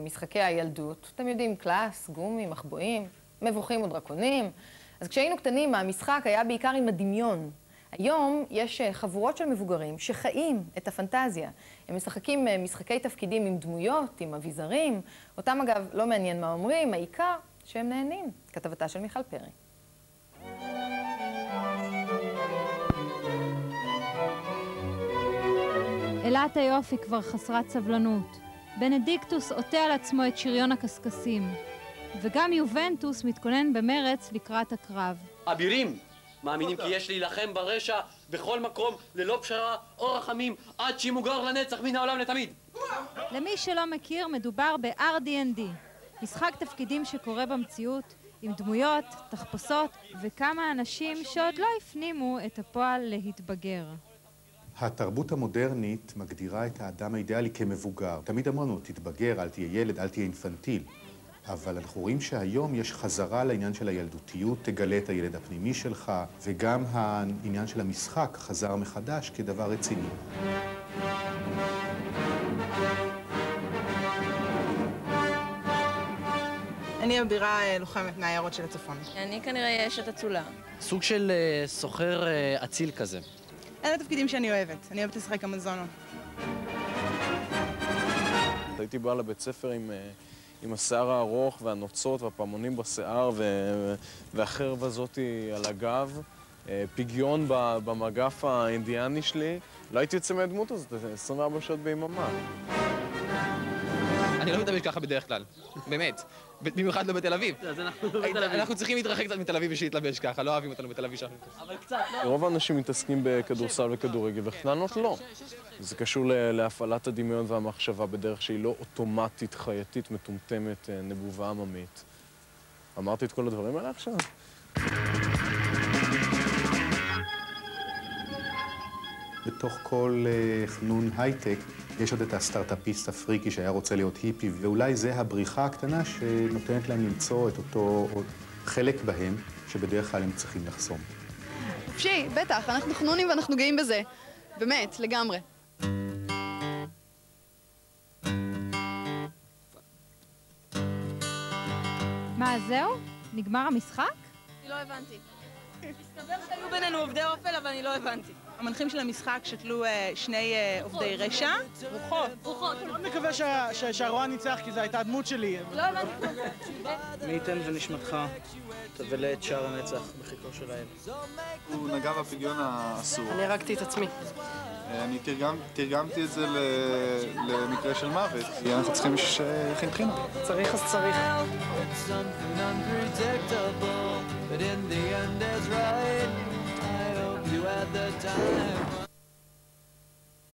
משחקי הילדות, אתם יודעים, קלאס, גומי, מחבואים, מבוכים ודרקונים. אז כשהיינו קטנים, המשחק היה בעיקר עם הדמיון. היום יש חבורות של מבוגרים שחיים את הפנטזיה. הם משחקים משחקי תפקידים עם דמויות, עם אביזרים. אותם אגב לא מעניין מה אומרים, העיקר שהם נהנים. כתבתה של מיכל פרי. אלת היופי כבר חסרת סבלנות. בנדיקטוס עוטה על עצמו את שריון הקסקסים. וגם יובנטוס מתכונן במרץ לקראת הקרב. אבירים! מאמינים כי יש להילחם ברשע בכל מקום, ללא פשרה או רחמים, עד שימוגר לנצח מן העולם לתמיד. למי שלא מכיר, מדובר ב-RD&D. משחק תפקידים שקורה במציאות, עם דמויות, תחפושות וכמה אנשים שעוד לא הפנימו את הפועל להתבגר. התרבות המודרנית מגדירה את האדם האידיאלי כמבוגר. תמיד אמרנו, תתבגר, אל תהיה ילד, אל תהיה אינפנטיל. אבל אנחנו רואים שהיום יש חזרה לעניין של הילדותיות, תגלה את הילד הפנימי שלך, וגם העניין של המשחק חזר מחדש כדבר רציני. אני אבירה לוחמת מהעיירות של הצפון. אני כנראה אשת אצולה. סוג של סוחר אציל כזה. אלה התפקידים שאני אוהבת. אני אוהבת לשחק אמזונות. הייתי בא לבית ספר עם השיער הארוך והנוצות והפעמונים בשיער והחרב הזאת על הגב, פיגיון במגף האינדיאני שלי. לא הייתי יוצא מהדמות הזאת, 24 שעות ביממה. אני לא מתלבש ככה בדרך כלל, באמת. במיוחד לא בתל אביב. אז אנחנו לא בתל אביב. אנחנו צריכים להתרחק קצת מתל אביב בשביל להתלבש ככה, לא אוהבים אותנו בתל אביב שם. אבל קצת, לא. רוב האנשים מתעסקים בכדורסל וכדורגל, וחננות לא. זה קשור להפעלת הדמיון והמחשבה בדרך שהיא לא אוטומטית, חייתית, מטומטמת, נבובה עממית. אמרתי את כל הדברים האלה עכשיו? בתוך כל חנון הייטק יש עוד את הסטארט-אפיסט הפריקי שהיה רוצה להיות היפי, ואולי זה הבריחה הקטנה שנותנת להם למצוא את אותו חלק בהם שבדרך כלל הם צריכים לחסום. חופשי, בטח, אנחנו חנונים ואנחנו גאים בזה. באמת, לגמרי. מה, זהו? נגמר המשחק? אני לא הבנתי. מסתבר שהיו בינינו עובדי אופל, אבל אני לא הבנתי. המנחים של המשחק שתלו שני עובדי רשע. רוחות. רוחות. אני מקווה שהרוע ניצח, כי זו הייתה הדמות שלי. לא הבנתי. מי ייתן ונשמתך תבלה את שער הנצח בחיקו של האל. הוא נגע בפיגיון האסור. אני הרגתי את עצמי. אני תרגמתי את זה למקרה של מוות, כי אנחנו צריכים שיכין תחינה. צריך אז צריך. But in the end is right. I hope you had the time.